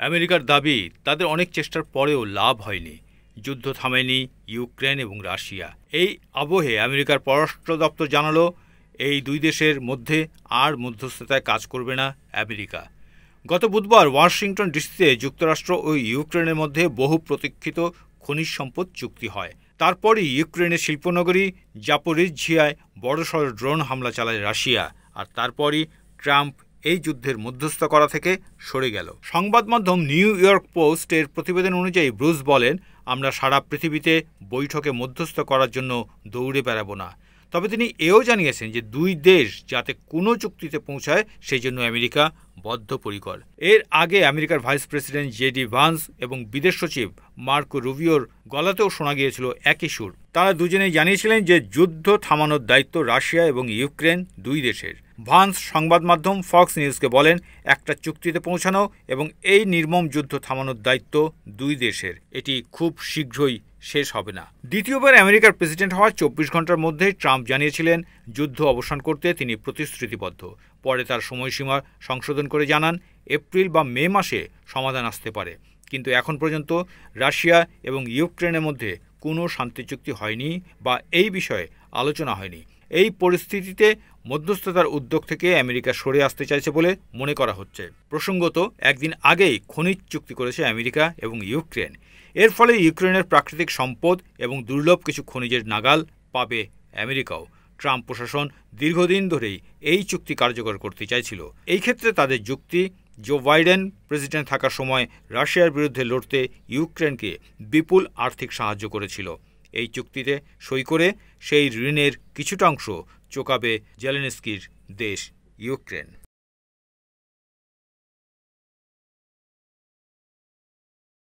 আমেরিকার দাবি, তাদের অনেক চেষ্টার পরেও লাভ হয়নি। যুদ্ধ থামেনি ইউক্রেন এবং রাশিয়া। এই আবহে আমেরিকার পররাষ্ট্র দপ্তর জানালো, এই দুই দেশের মধ্যে আর মধ্যস্থতায় কাজ করবে না আমেরিকা। গত বুধবার ওয়াশিংটন ডিসিতে যুক্তরাষ্ট্র ও ইউক্রেনের মধ্যে বহু প্রতীক্ষিত খনিজ সম্পদ চুক্তি হয়। তারপরই ইউক্রেনের শিল্পনগরী জাপোরিঝিয়ায় বড়সড় ড্রোন হামলা চালায় রাশিয়া, আর তারপরই ট্রাম্প এই যুদ্ধের মধ্যস্থ করা থেকে সরে গেল। সংবাদ মাধ্যম নিউ ইয়র্ক পোস্ট এর প্রতিবেদন অনুযায়ী ব্রুস বলেন, আমরা সারা পৃথিবীতে বৈঠকে মধ্যস্থ করার জন্য দৌড়ে বেড়াবো না। তবে তিনি এও জানিয়েছেন যে দুই দেশ যাতে কোনো চুক্তিতে পৌঁছায় সেই জন্য আমেরিকা বদ্ধপরিকর। এর আগে আমেরিকার ভাইস প্রেসিডেন্ট জেডি ভান্স এবং বিদেশ সচিব মার্কো রুবিওর গলাতেও শোনা গিয়েছিল একই সুর। তারা দুজনেই জানিয়েছিলেন যে যুদ্ধ থামানোর দায়িত্ব রাশিয়া এবং ইউক্রেন দুই দেশের। ভান্স সংবাদ মাধ্যম ফক্স নিউজকে বলেন, একটা চুক্তিতে পৌঁছানো এবং এই নির্মম যুদ্ধ থামানোর দায়িত্ব দুই দেশের। এটি খুব শীঘ্রই শেষ হবে না। দ্বিতীয়বার আমেরিকার প্রেসিডেন্ট হওয়ার 24 ঘন্টার মধ্যে ট্রাম্প জানিয়েছিলেন যুদ্ধ অবসান করতে তিনি প্রতিশ্রুতিবদ্ধ। পরে তার সময়সীমা সংশোধন করে জানান এপ্রিল বা মে মাসে সমাধান আসতে পারে। কিন্তু এখন পর্যন্ত রাশিয়া এবং ইউক্রেনের মধ্যে কোনো শান্তি চুক্তি হয়নি বা এই বিষয়ে আলোচনা হয়নি। এই পরিস্থিতিতে মধ্যস্থতার উদ্যোগ থেকে আমেরিকা সরে আসতে চাইছে বলে মনে করা হচ্ছে। প্রসঙ্গত, একদিন আগেই খনিজ চুক্তি করেছে আমেরিকা এবং ইউক্রেন। এর ফলে ইউক্রেনের প্রাকৃতিক সম্পদ এবং দুর্লভ কিছু খনিজের নাগাল পাবে আমেরিকাও। ট্রাম্প প্রশাসন দীর্ঘদিন ধরেই এই চুক্তি কার্যকর করতে চাইছিল। এই ক্ষেত্রে তাদের যুক্তি, জো বাইডেন প্রেসিডেন্ট থাকার সময় রাশিয়ার বিরুদ্ধে লড়তে ইউক্রেনকে বিপুল আর্থিক সাহায্য করেছিল। এই চুক্তিতে সই করে সেই ঋণের কিছুটা অংশ চোকাবে জেলেনস্কির দেশ ইউক্রেন।